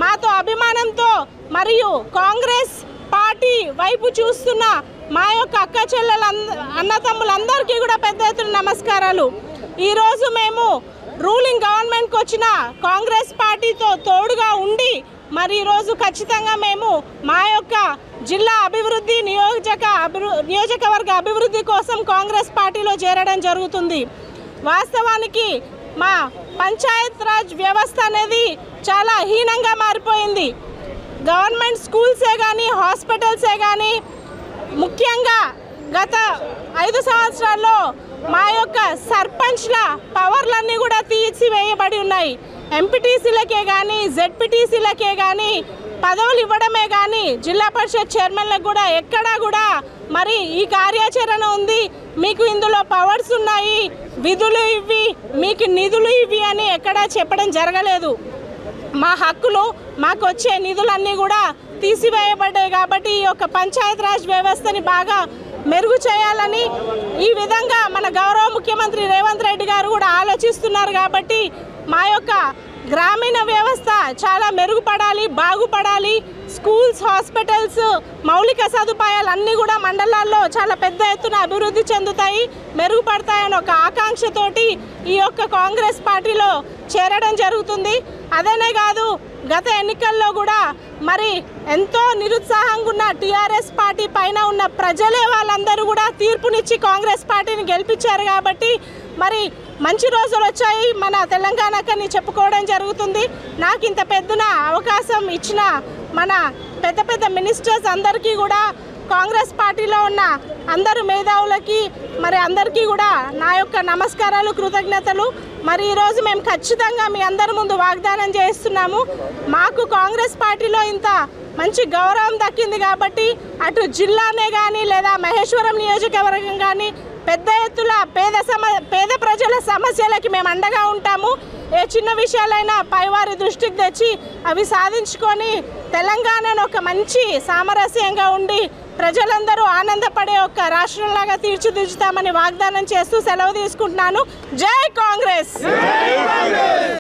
మాతో అభిమానంతో మరియు కాంగ్రెస్ పార్టీ వైపు చూస్తున్న మా యొక్క అక్క చెల్లెల అన్నతమ్ములందరికీ కూడా పెద్ద ఎత్తున నమస్కారాలు. ఈరోజు మేము రూలింగ్ గవర్నమెంట్కి వచ్చిన కాంగ్రెస్ పార్టీతో తోడుగా ఉండి మరి ఈరోజు ఖచ్చితంగా మేము మా యొక్క జిల్లా అభివృద్ధి నియోజకవర్గ అభివృద్ధి కోసం కాంగ్రెస్ పార్టీలో చేరడం జరుగుతుంది. వాస్తవానికి మా పంచాయత్ రాజ్ వ్యవస్థ అనేది చాలా హీనంగా మారిపోయింది. గవర్నమెంట్ స్కూల్సే కానీ హాస్పిటల్సే కానీ ముఖ్యంగా గత 5 సంవత్సరాల్లో మా యొక్క సర్పంచ్ల పవర్లన్నీ కూడా తీసివేయబడి ఉన్నాయి. ఎంపీటీసీలకే కానీ జెడ్పీటీసీలకే కానీ పదవులు ఇవ్వడమే కానీ జిల్లా పరిషత్ చైర్మన్లకు కూడా ఎక్కడా కూడా మరి ఈ కార్యాచరణ ఉంది, మీకు ఇందులో పవర్స్ ఉన్నాయి, విధులు ఇవి, మీకు నిధులు ఇవి అని ఎక్కడా చెప్పడం జరగలేదు. మా హక్కులు మాకు వచ్చే నిధులన్నీ కూడా తీసివేయబడ్డాయి. కాబట్టి ఈ యొక్క పంచాయత్ రాజ్ వ్యవస్థని బాగా మెరుగు చేయాలని ఈ విధంగా మన గౌరవ ముఖ్యమంత్రి రేవంత్ రెడ్డి గారు కూడా ఆలోచిస్తున్నారు. కాబట్టి మా యొక్క గ్రామీణ వ్యవస్థ చాలా మెరుగుపడాలి, బాగుపడాలి. స్కూల్స్, హాస్పిటల్స్, మౌలిక సదుపాయాలు అన్నీ కూడా మండలాల్లో చాలా పెద్ద ఎత్తున అభివృద్ధి చెందుతాయి, మెరుగుపడతాయని ఒక ఆకాంక్షతోటి ఈ యొక్క కాంగ్రెస్ పార్టీలో చేరడం జరుగుతుంది. అదేనే కాదు, గత ఎన్నికల్లో కూడా మరి ఎంతో నిరుత్సాహంగా ఉన్న టీఆర్ఎస్ పార్టీ పైన ఉన్న ప్రజలే వాళ్ళందరూ కూడా తీర్పునిచ్చి కాంగ్రెస్ పార్టీని గెలిపించారు. కాబట్టి మరి మంచి రోజులు వచ్చాయి మన తెలంగాణకని చెప్పుకోవడం జరుగుతుంది. నాకు ఇంత పెద్దన అవకాశం ఇచ్చిన మన పెద్ద మినిస్టర్స్ అందరికీ కూడా, కాంగ్రెస్ పార్టీలో ఉన్న అందరు మేధావులకి మరి అందరికీ కూడా నా యొక్క నమస్కారాలు, కృతజ్ఞతలు. మరి ఈరోజు మేము ఖచ్చితంగా మీ అందరి ముందు వాగ్దానం చేస్తున్నాము. మాకు కాంగ్రెస్ పార్టీలో ఇంత మంచి గౌరవం దక్కింది కాబట్టి అటు జిల్లానే కానీ లేదా మహేశ్వరం నియోజకవర్గం కానీ పెద్ద ఎత్తున పేద ప్రజల సమస్యలకి మేము అండగా ఉంటాము. ఏ చిన్న విషయాలైనా పైవారి దృష్టికి తెచ్చి అవి సాధించుకొని తెలంగాణను ఒక మంచి సామరస్యంగా ఉండి ప్రజలందరూ ఆనందపడే ఒక రాష్ట్రంలాగా తీర్చిదిద్దుతామని వాగ్దానం చేస్తూ సెలవు తీసుకుంటున్నాను. జై కాంగ్రెస్.